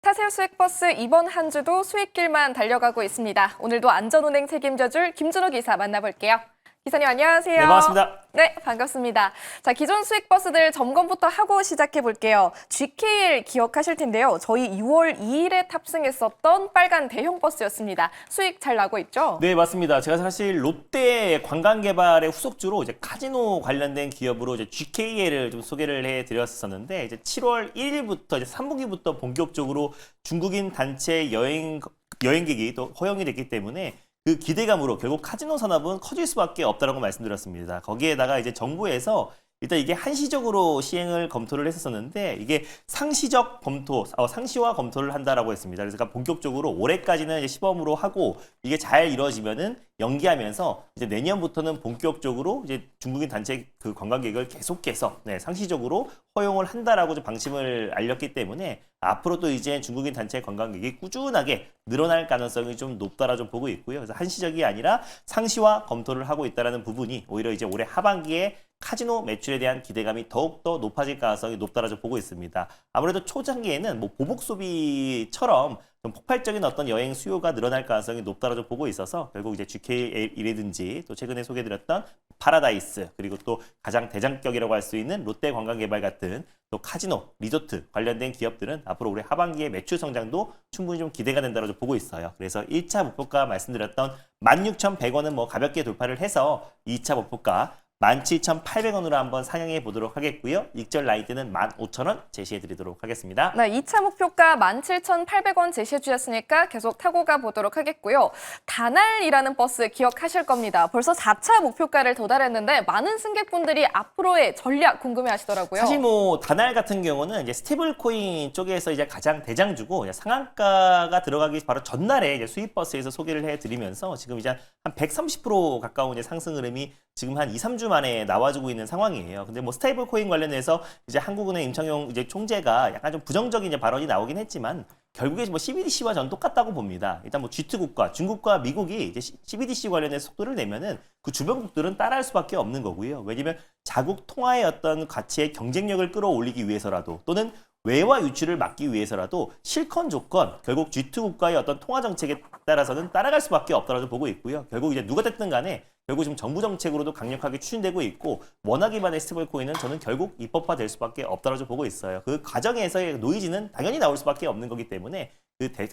스타세어 수익버스 이번 한 주도 수익길만 달려가고 있습니다. 오늘도 안전운행 책임져줄 김준호 기사 만나볼게요. 기사님 안녕하세요. 네, 반갑습니다. 네, 반갑습니다. 자, 기존 수익버스들 점검부터 하고 시작해 볼게요. GKL 기억하실 텐데요. 저희 6월 2일에 탑승했었던 빨간 대형 버스였습니다. 수익 잘 나고 있죠? 네, 맞습니다. 제가 사실 롯데 관광개발의 후속주로 이제 카지노 관련된 기업으로 이제 GKL을 좀 소개를 해드렸었는데 이제 7월 1일부터 이제 3분기부터 본격적으로 중국인 단체 여행객이 또 허용이 됐기 때문에 그 기대감으로 결국 카지노 산업은 커질 수밖에 없다라고 말씀드렸습니다. 거기에다가 이제 정부에서 일단 이게 한시적으로 시행을 검토를 했었는데 이게 상시적 검토, 상시화 검토를 한다라고 했습니다. 그래서 본격적으로 올해까지는 이제 시범으로 하고 이게 잘 이루어지면은 연기하면서 이제 내년부터는 본격적으로 이제 중국인 단체 그 관광객을 계속해서 상시적으로 허용을 한다라고 좀 방침을 알렸기 때문에 앞으로도 이제 중국인 단체 관광객이 꾸준하게 늘어날 가능성이 좀 높다라 좀 보고 있고요. 그래서 한시적이 아니라 상시화 검토를 하고 있다라는 부분이 오히려 이제 올해 하반기에 카지노 매출에 대한 기대감이 더욱더 높아질 가능성이 높다라 좀 보고 있습니다. 아무래도 초장기에는 뭐 보복 소비처럼 좀 폭발적인 어떤 여행 수요가 늘어날 가능성이 높다라 좀 보고 있어서 결국 이제 GKL이라든지 또 최근에 소개드렸던 파라다이스 그리고 또 가장 대장격이라고 할 수 있는 롯데관광개발 같은 또 카지노, 리조트 관련된 기업들은 앞으로 올해 하반기에 매출 성장도 충분히 좀 기대가 된다고 좀 보고 있어요. 그래서 1차 목표가 말씀드렸던 16,100원은 뭐 가볍게 돌파를 해서 2차 목표가 17,800원으로 한번 상향해 보도록 하겠고요. 익절 라이트는 15,000원 제시해 드리도록 하겠습니다. 네, 2차 목표가 17,800원 제시해 주셨으니까 계속 타고 가보도록 하겠고요. 다날이라는 버스 기억하실 겁니다. 벌써 4차 목표가를 도달했는데 많은 승객분들이 앞으로의 전략 궁금해하시더라고요. 사실 뭐 다날 같은 경우는 이제 스테이블 코인 쪽에서 이제 가장 대장주고 상한가가 들어가기 바로 전날에 이제 수입버스에서 소개를 해드리면서 지금 이제 한 130% 가까운 이제 상승 흐름이 지금 한 2, 3주 만에 나와주고 있는 상황이에요. 근데 뭐 스테이블 코인 관련해서 이제 한국은행 임창용 이제 총재가 약간 좀 부정적인 이제 발언이 나오긴 했지만 결국에 뭐 CBDC와 전 똑같다고 봅니다. 일단 뭐 G2 국가, 중국과 미국이 이제 CBDC 관련해서 속도를 내면은 그 주변국들은 따라할 수밖에 없는 거고요. 왜냐면 자국 통화의 어떤 가치의 경쟁력을 끌어올리기 위해서라도 또는 외화 유출을 막기 위해서라도 실컷 조건 결국 G2 국가의 어떤 통화 정책에 따라서는 따라갈 수밖에 없다고 보고 있고요. 결국 이제 누가 됐든 간에 결국 지금 정부 정책으로도 강력하게 추진되고 있고 원화 기반의 스테이블 코인은 저는 결국 입법화될 수밖에 없다고 보고 있어요. 그 과정에서의 노이즈는 당연히 나올 수밖에 없는 거기 때문에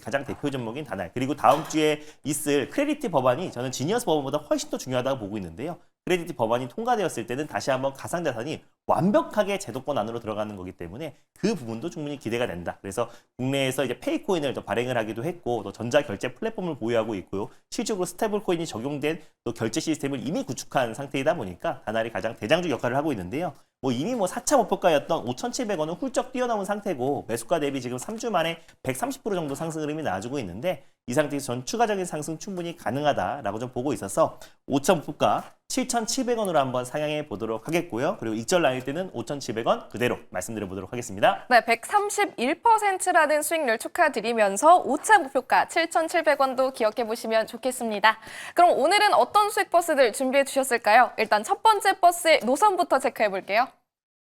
가장 대표 종목인 다날 그리고 다음 주에 있을 크레디트 법안이 저는 지니어스 법안보다 훨씬 더 중요하다고 보고 있는데요. 크레디트 법안이 통과되었을 때는 다시 한번 가상자산이 완벽하게 제도권 안으로 들어가는 거기 때문에 그 부분도 충분히 기대가 된다. 그래서 국내에서 이제 페이코인을 또 발행을 하기도 했고 또 전자결제 플랫폼을 보유하고 있고요. 실질적으로 스테이블 코인이 적용된 또 결제 시스템을 이미 구축한 상태이다 보니까 다날이 가장 대장주 역할을 하고 있는데요. 뭐 이미 뭐 4차 목표가였던 5,700원은 훌쩍 뛰어넘은 상태고 매수가 대비 지금 3주 만에 130% 정도 상승 흐름이 나와주고 있는데 이 상태에서 전 추가적인 상승 충분히 가능하다라고 좀 보고 있어서 5차 목표가 7,700원으로 한번 상향해 보도록 하겠고요. 그리고 익절 라인 때는 5,700원 그대로 말씀드려 보도록 하겠습니다. 네, 131%라는 수익률 축하드리면서 5차 목표가 7,700원도 기억해 보시면 좋겠습니다. 그럼 오늘은 어떤 수익버스들 준비해 주셨을까요? 일단 첫 번째 버스의 노선부터 체크해 볼게요.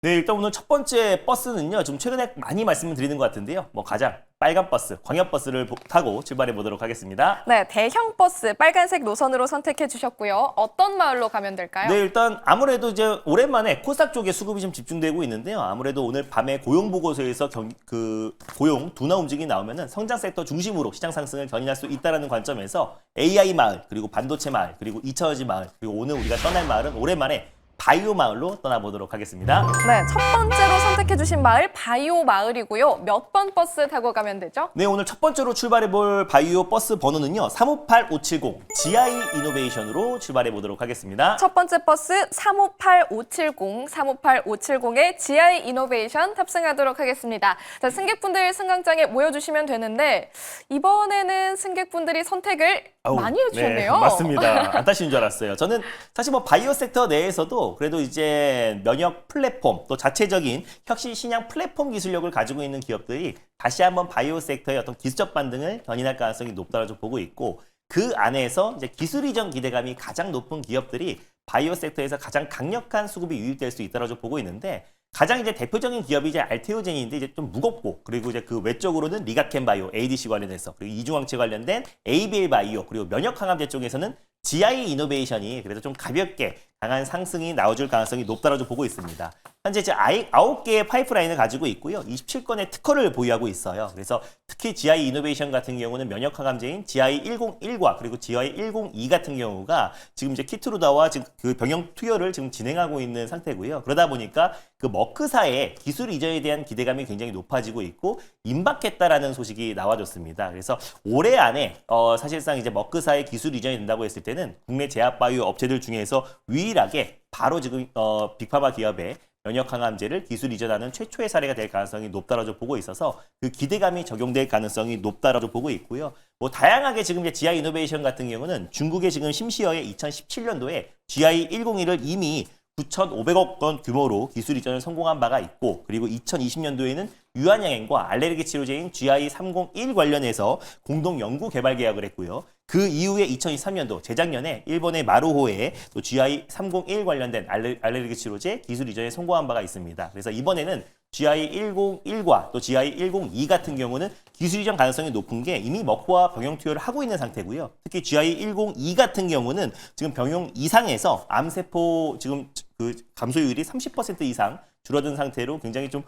네, 일단 오늘 첫 번째 버스는요. 좀 최근에 많이 말씀을 드리는 것 같은데요. 뭐 가장 빨간 버스, 광역버스를 타고 출발해 보도록 하겠습니다. 네, 대형 버스 빨간색 노선으로 선택해 주셨고요. 어떤 마을로 가면 될까요? 네, 일단 아무래도 이제 오랜만에 코스닥 쪽에 수급이 좀 집중되고 있는데요. 아무래도 오늘 밤에 고용 보고서에서 고용 둔화 움직임이 나오면은 성장 섹터 중심으로 시장 상승을 견인할 수 있다라는 관점에서 AI 마을, 그리고 반도체 마을, 그리고 2차전지 마을, 그리고 오늘 우리가 떠날 마을은 오랜만에 바이오 마을로 떠나보도록 하겠습니다. 네, 첫 번째로 선택해주신 마을 바이오 마을이고요. 몇 번 버스 타고 가면 되죠? 네, 오늘 첫 번째로 출발해볼 바이오 버스 번호는요. 358570 GI 이노베이션으로 출발해보도록 하겠습니다. 첫 번째 버스 358570, 358570의 GI 이노베이션 탑승하도록 하겠습니다. 자, 승객분들 승강장에 모여주시면 되는데 이번에는 승객분들이 선택을 많이 해주셨네요. 네, 맞습니다. 안 타시는 줄 알았어요. 저는 사실 뭐 바이오 섹터 내에서도 그래도 이제 면역 플랫폼 또 자체적인 혁신 신약 플랫폼 기술력을 가지고 있는 기업들이 다시 한번 바이오 섹터의 어떤 기술적 반등을 견인할 가능성이 높다고 보고 있고 그 안에서 이제 기술 이전 기대감이 가장 높은 기업들이 바이오 섹터에서 가장 강력한 수급이 유입될 수 있다고 보고 있는데 가장 이제 대표적인 기업이 이제 알테오젠인데 이제 좀 무겁고 그리고 이제 그 외적으로는 리가켄 바이오, ADC 관련해서 그리고 이중항체 관련된 ABL 바이오 그리고 면역 항암제 쪽에서는 GI 이노베이션이 그래도 좀 가볍게 강한 상승이 나와줄 가능성이 높다라고 보고 있습니다. 현재 이제 9개의 파이프라인을 가지고 있고요. 27건의 특허를 보유하고 있어요. 그래서 특히 GI 이노베이션 같은 경우는 면역 항암제인 GI101과 그리고 GI102 같은 경우가 지금 이제 키트루다와 지금 그 병영 투여를 지금 진행하고 있는 상태고요. 그러다 보니까 그 머크사의 기술 이전에 대한 기대감이 굉장히 높아지고 있고 임박했다라는 소식이 나와줬습니다. 그래서 올해 안에 사실상 이제 머크사의 기술 이전이 된다고 했을 때는 국내 제약바이오 업체들 중에서 유일하게 바로 지금 빅파마 기업의 면역 항암제를 기술 이전하는 최초의 사례가 될 가능성이 높다라고 보고 있어서 그 기대감이 적용될 가능성이 높다라고 보고 있고요. 뭐 다양하게 지금 이제 GI 이노베이션 같은 경우는 중국의 지금 심시어의 2017년도에 GI101을 이미 9,500억 원 규모로 기술 이전을 성공한 바가 있고 그리고 2020년도에는 유한양행과 알레르기 치료제인 GI301 관련해서 공동 연구 개발 계약을 했고요. 그 이후에 2023년도 재작년에 일본의 마루호에 또 GI301 관련된 알레르기 치료제 기술 이전에 성공한 바가 있습니다. 그래서 이번에는 GI101과 또 GI102 같은 경우는 기술 이전 가능성이 높은 게 이미 머크와 병용 투여를 하고 있는 상태고요. 특히 GI102 같은 경우는 지금 병용 이상에서 암세포 지금 그 감소율이 30% 이상 줄어든 상태로 굉장히 좀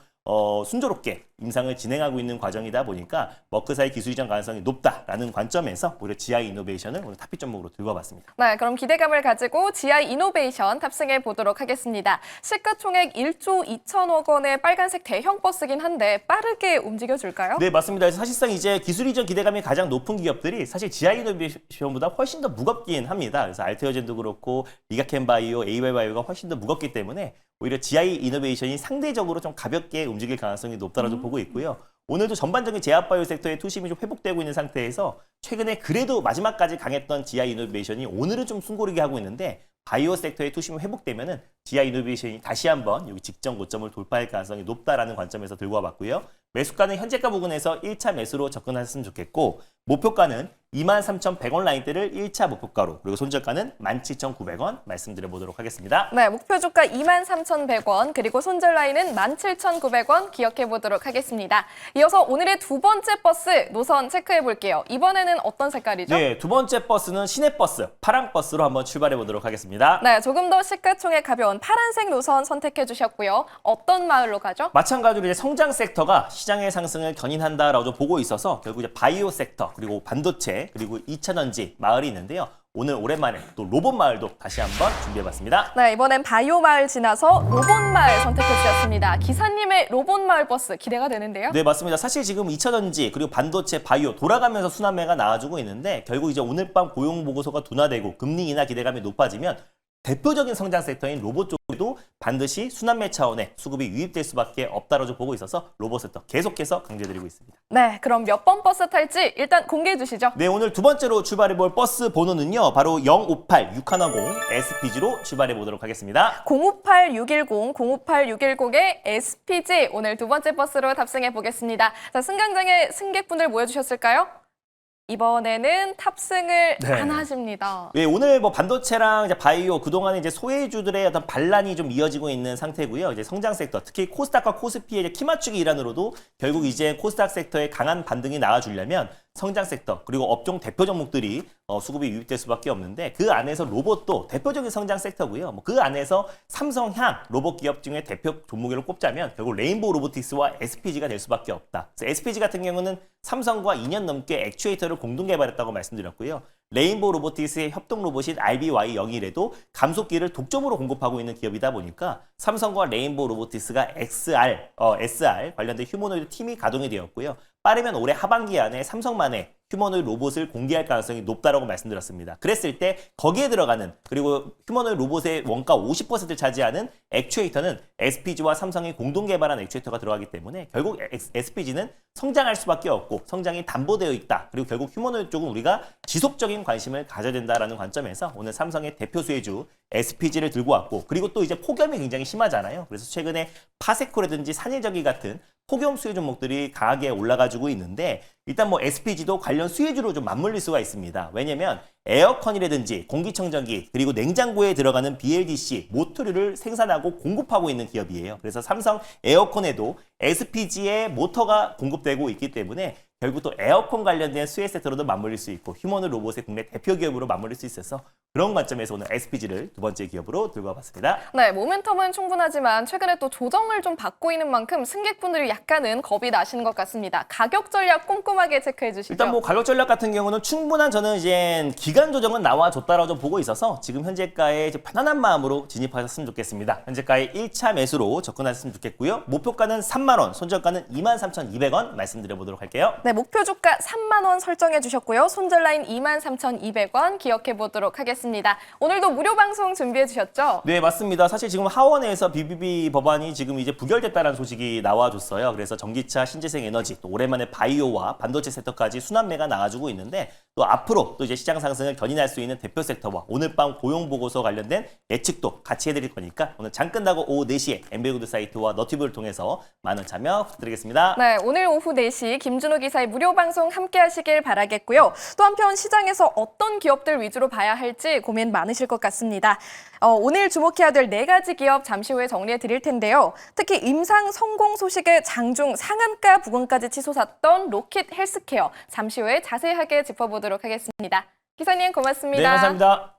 순조롭게 임상을 진행하고 있는 과정이다 보니까 머크사의 기술 이전 가능성이 높다라는 관점에서 오히려 GI 이노베이션을 오늘 탑픽 종목으로 들고 와봤습니다. 네, 그럼 기대감을 가지고 GI 이노베이션 탑승해 보도록 하겠습니다. 시가총액 1조 2천억 원의 빨간색 대형 버스긴 한데 빠르게 움직여줄까요? 네, 맞습니다. 사실상 이제 기술 이전 기대감이 가장 높은 기업들이 사실 GI 이노베이션보다 훨씬 더 무겁긴 합니다. 그래서 알테오젠도 그렇고 리가켄 바이오, 에이발 바이오가 훨씬 더 무겁기 때문에 오히려 GI 이노베이션이 상대적으로 좀 가볍게 움직일 가능성이 높다라고 보고 있고요. 오늘도 전반적인 제약바이오 섹터의 투심이 좀 회복되고 있는 상태에서 최근에 그래도 마지막까지 강했던 GI 이노베이션이 오늘은 좀 숨고르게 하고 있는데 바이오 섹터의 투심이 회복되면은 GI 이노베이션이 다시 한번 여기 직전 고점을 돌파할 가능성이 높다라는 관점에서 들고 와봤고요. 매수가는 현재가 부근에서 1차 매수로 접근하셨으면 좋겠고 목표가는 23,100원 라인대를 1차 목표가로 그리고 손절가는 17,900원 말씀드려보도록 하겠습니다. 네, 목표 주가 23,100원 그리고 손절 라인은 17,900원 기억해 보도록 하겠습니다. 이어서 오늘의 두 번째 버스 노선 체크해 볼게요. 이번에는 어떤 색깔이죠? 네, 두 번째 버스는 시내버스, 파랑 버스로 한번 출발해 보도록 하겠습니다. 네, 조금 더 시가총액 가벼운 파란색 노선 선택해 주셨고요. 어떤 마을로 가죠? 마찬가지로 이제 성장 섹터가 시장의 상승을 견인한다라고 보고 있어서 결국 이제 바이오 섹터 그리고 반도체 그리고 2차전지 마을이 있는데요. 오늘 오랜만에 또 로봇 마을도 다시 한번 준비해봤습니다. 네, 이번엔 바이오 마을 지나서 로봇 마을 선택해 주셨습니다. 기사님의 로봇 마을 버스 기대가 되는데요. 네, 맞습니다. 사실 지금 2차전지 그리고 반도체, 바이오 돌아가면서 순환매가 나와주고 있는데 결국 이제 오늘 밤 고용 보고서가 둔화되고 금리 인하 기대감이 높아지면 대표적인 성장 섹터인 로봇 쪽에도 반드시 순환매 차원의 수급이 유입될 수밖에 없다라고 보고 있어서 로봇 섹터 계속해서 강조드리고 있습니다. 네, 그럼 몇 번 버스 탈지 일단 공개해 주시죠. 네, 오늘 두 번째로 출발해볼 버스 번호는요. 바로 058-6110 SPG로 출발해보도록 하겠습니다. 058-610, 058-610의 SPG 오늘 두 번째 버스로 탑승해 보겠습니다. 자, 승강장에 승객분들 모여주셨을까요? 이번에는 탑승을 안 하십니다. 네, 오늘 뭐 반도체랑 이제 바이오 그동안에 이제 소외주들의 어떤 반란이 좀 이어지고 있는 상태고요. 이제 성장 섹터, 특히 코스닥과 코스피의 이제 키 맞추기 일환으로도 결국 이제 코스닥 섹터의 강한 반등이 나와주려면 성장 섹터 그리고 업종 대표 종목들이 수급이 유입될 수밖에 없는데 그 안에서 로봇도 대표적인 성장 섹터고요. 뭐 그 안에서 삼성향 로봇 기업 중에 대표 종목으로 꼽자면 결국 레인보우 로보틱스와 SPG가 될 수밖에 없다. 그래서 SPG 같은 경우는 삼성과 2년 넘게 액추에이터를 공동 개발했다고 말씀드렸고요. 레인보우 로보틱스의 협동 로봇인 RBY01에도 감속기를 독점으로 공급하고 있는 기업이다 보니까 삼성과 레인보우 로보틱스가 SR 관련된 휴머노이드 팀이 가동이 되었고요. 빠르면 올해 하반기 안에 삼성만의 휴머노이드 로봇을 공개할 가능성이 높다라고 말씀드렸습니다. 그랬을 때 거기에 들어가는 그리고 휴머노이드 로봇의 원가 50%를 차지하는 액추에이터는 SPG와 삼성이 공동 개발한 액추에이터가 들어가기 때문에 결국 SPG는 성장할 수밖에 없고 성장이 담보되어 있다. 그리고 결국 휴머노이드 쪽은 우리가 지속적인 관심을 가져야 된다라는 관점에서 오늘 삼성의 대표 수혜주 SPG를 들고 왔고 그리고 또 이제 폭염이 굉장히 심하잖아요. 그래서 최근에 파세코라든지 산일전기 같은 폭염 수혜 종목들이 강하게 올라가지고 있는데 일단 뭐 SPG도 관련 수혜주로 좀 맞물릴 수가 있습니다. 왜냐면 에어컨이라든지 공기청정기 그리고 냉장고에 들어가는 BLDC 모터류를 생산하고 공급하고 있는 기업이에요. 그래서 삼성 에어컨에도 SPG의 모터가 공급되고 있기 때문에 결국 또 에어컨 관련된 수혜 섹터로도 맞물릴 수 있고 휴머노 로봇의 국내 대표 기업으로 맞물릴 수 있어서 그런 관점에서 오늘 SPG를 두 번째 기업으로 들고 와봤습니다. 네, 모멘텀은 충분하지만 최근에 또 조정을 좀 받고 있는 만큼 승객분들이 약간은 겁이 나시는 것 같습니다. 가격 전략 꼼꼼하게 체크해 주시죠. 일단 뭐 가격 전략 같은 경우는 충분한 저는 이제 기간 조정은 나와줬다라고 좀 보고 있어서 지금 현재가에 편안한 마음으로 진입하셨으면 좋겠습니다. 현재가에 1차 매수로 접근하셨으면 좋겠고요. 목표가는 3만 원, 손절가는 23,200원 말씀드려 보도록 할게요. 네, 목표 주가 3만 원 설정해 주셨고요. 손절 라인 23,200원 기억해 보도록 하겠습니다. 오늘도 무료 방송 준비해 주셨죠? 네, 맞습니다. 사실 지금 하원에서 BBB 법안이 지금 이제 부결됐다는 소식이 나와줬어요. 그래서 전기차, 신재생 에너지, 또 오랜만에 바이오와 반도체 섹터까지 순환매가 나와주고 있는데 또 앞으로 또 이제 시장 상승을 견인할 수 있는 대표 섹터와 오늘 밤 고용 보고서 관련된 예측도 같이 해드릴 거니까 오늘 장 끝나고 오후 4시에 엠베구드 사이트와 너튜브를 통해서 많은 참여 부탁드리겠습니다. 네, 오늘 오후 4시 김준호 기사의 무료 방송 함께 하시길 바라겠고요. 또 한편 시장에서 어떤 기업들 위주로 봐야 할지 고민 많으실 것 같습니다. 오늘 주목해야 될 4가지 기업 잠시 후에 정리해 드릴 텐데요. 특히 임상 성공 소식에 장중 상한가 부근까지 치솟았던 로킷 헬스케어 잠시 후에 자세하게 짚어보도록 하겠습니다. 기사님 고맙습니다. 네, 감사합니다.